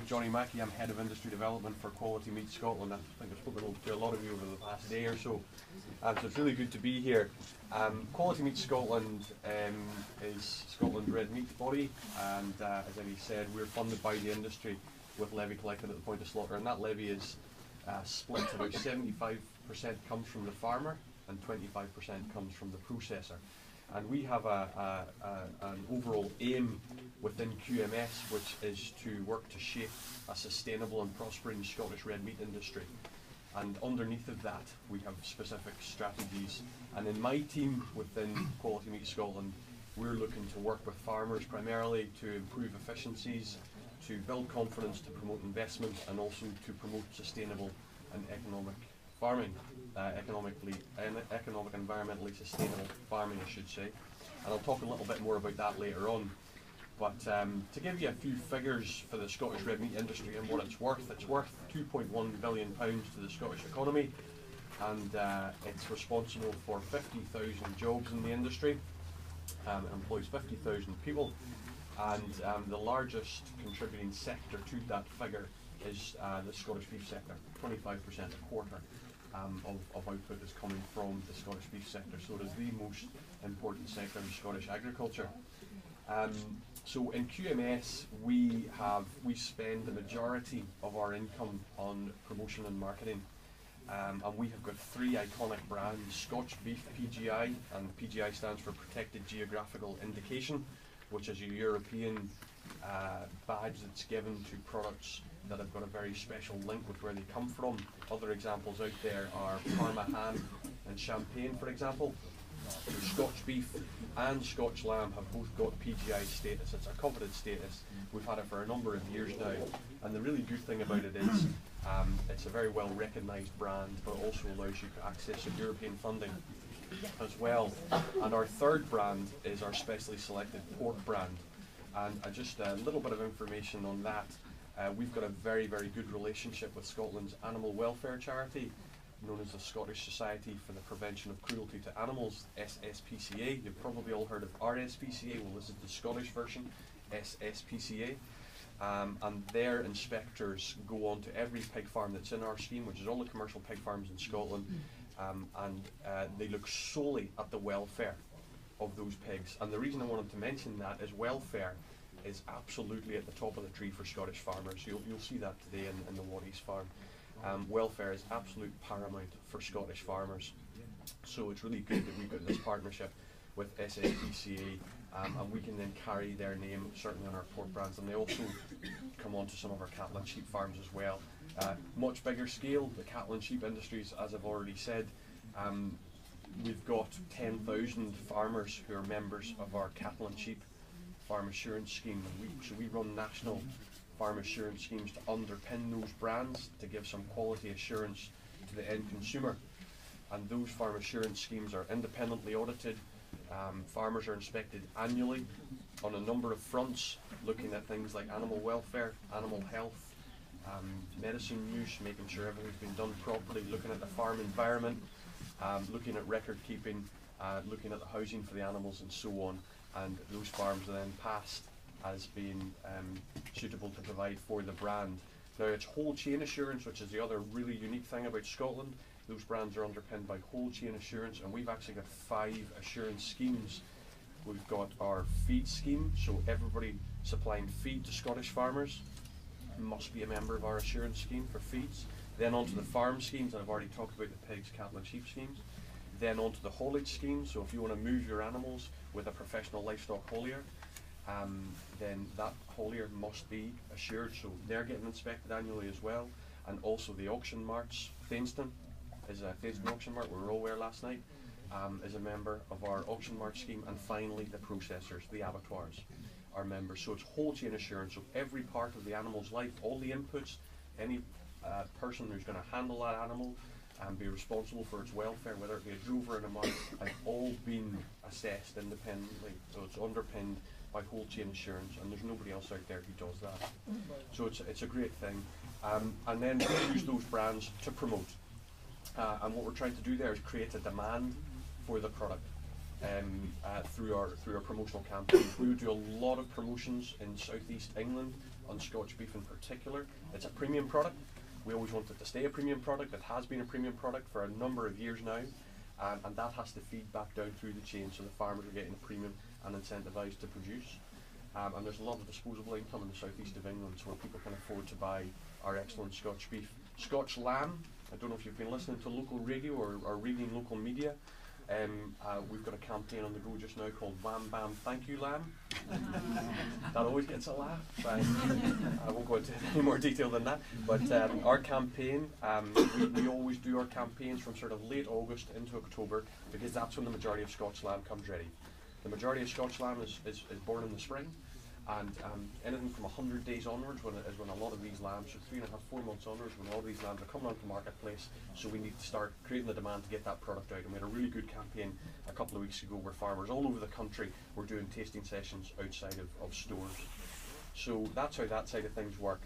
Johnny Mackey. I'm Head of Industry Development for Quality Meat Scotland. I think I've spoken to a lot of you over the past day or so. So it's really good to be here. Quality Meat Scotland is Scotland's red meat body, and as Eddie said, we're funded by the industry with levy collected at the point of slaughter, and that levy is split. About 75% comes from the farmer and 25% comes from the processor. And we have an overall aim within QMS, which is to work to shape a sustainable and prospering Scottish red meat industry. And underneath of that, we have specific strategies. And in my team within Quality Meat Scotland, we're looking to work with farmers primarily to improve efficiencies, to build confidence, to promote investment, and also to promote sustainable and economic farming, economic, environmentally sustainable farming, I should say. And I'll talk a little bit more about that later on. But to give you a few figures for the Scottish red meat industry and what it's worth £2.1 billion to the Scottish economy, and it's responsible for 50,000 jobs in the industry. It employs 50,000 people, and the largest contributing sector to that figure is the Scottish beef sector. 25%, a quarter of output is coming from the Scottish beef sector, so it is the most important sector in Scottish agriculture. So in QMS we spend the majority of our income on promotion and marketing, and we have got three iconic brands: Scotch Beef PGI, and PGI stands for Protected Geographical Indication, which is a European badge that's given to products that have got a very special link with where they come from. Other examples out there are Parma ham and Champagne, for example. So Scotch beef and Scotch lamb have both got PGI status. It's a coveted status. We've had it for a number of years now, and the really good thing about it is it's a very well recognised brand, but also allows you to access some European funding as well. And our third brand is our specially selected pork brand, and just a little bit of information on that. We've got a very, very good relationship with Scotland's animal welfare charity, known as the Scottish Society for the Prevention of Cruelty to Animals, SSPCA. You've probably all heard of RSPCA. Well, this is the Scottish version, SSPCA. And their inspectors go on to every pig farm that's in our scheme, which is all the commercial pig farms in Scotland, and they look solely at the welfare of those pigs. And the reason I wanted to mention that is welfare is absolutely at the top of the tree for Scottish farmers. You'll see that today in the Waddies farm. Welfare is absolute paramount for Scottish farmers. So it's really good that we've got this partnership with SSPCA, and we can then carry their name certainly on our pork brands, and they also come onto some of our cattle and sheep farms as well. Much bigger scale, the cattle and sheep industries, as I've already said. We've got 10,000 farmers who are members of our cattle and sheep farm assurance scheme. So we run national farm assurance schemes to underpin those brands, to give some quality assurance to the end consumer. And those farm assurance schemes are independently audited. Farmers are inspected annually on a number of fronts, looking at things like animal welfare, animal health, medicine use, making sure everything's been done properly, looking at the farm environment, looking at record keeping, looking at the housing for the animals, and so on. And those farms are then passed as being suitable to provide for the brand. Now it's whole chain assurance, which is the other really unique thing about Scotland. Those brands are underpinned by whole chain assurance, and we've actually got 5 assurance schemes. We've got our feed scheme, so everybody supplying feed to Scottish farmers must be a member of our assurance scheme for feeds. Then onto the farm schemes, and I've already talked about the pigs, cattle and sheep schemes. Then onto the haulage scheme, so if you want to move your animals with a professional livestock haulier, then that haulier must be assured, so they're getting inspected annually as well. And also the auction marts. Thainstone is a Thainstone auction mart, we were all there last night, is a member of our auction mart scheme. And finally the processors, the abattoirs, are members. So it's whole chain assurance, so every part of the animal's life, all the inputs, any person who's going to handle that animal and be responsible for its welfare, whether it be a drover and a mart, have all been assessed independently. So it's underpinned by whole chain assurance, and there's nobody else out there who does that. So it's a great thing. And then we use those brands to promote. And what we're trying to do there is create a demand for the product through our promotional campaigns. We would do a lot of promotions in southeast England on Scotch beef in particular. It's a premium product. We always want it to stay a premium product. It has been a premium product for a number of years now, and that has to feed back down through the chain, so the farmers are getting a premium and incentivised to produce. And there's a lot of disposable income in the southeast of England, so where people can afford to buy our excellent Scotch beef. Scotch lamb, I don't know if you've been listening to local radio or reading local media. We've got a campaign on the go just now called Wham Bam Thank You Lamb. That always gets a laugh. I won't go into any more detail than that. But our campaign, we always do our campaigns from sort of late August into October, because that's when the majority of Scotch lamb comes ready. The majority of Scotch lamb is born in the spring, and anything from 100 days onwards when a lot of these lambs, so 3.5, 4 months onwards, when all these lambs are coming onto the marketplace, so we need to start creating the demand to get that product out. And we had a really good campaign a couple of weeks ago where farmers all over the country were doing tasting sessions outside of stores. So that's how that side of things work.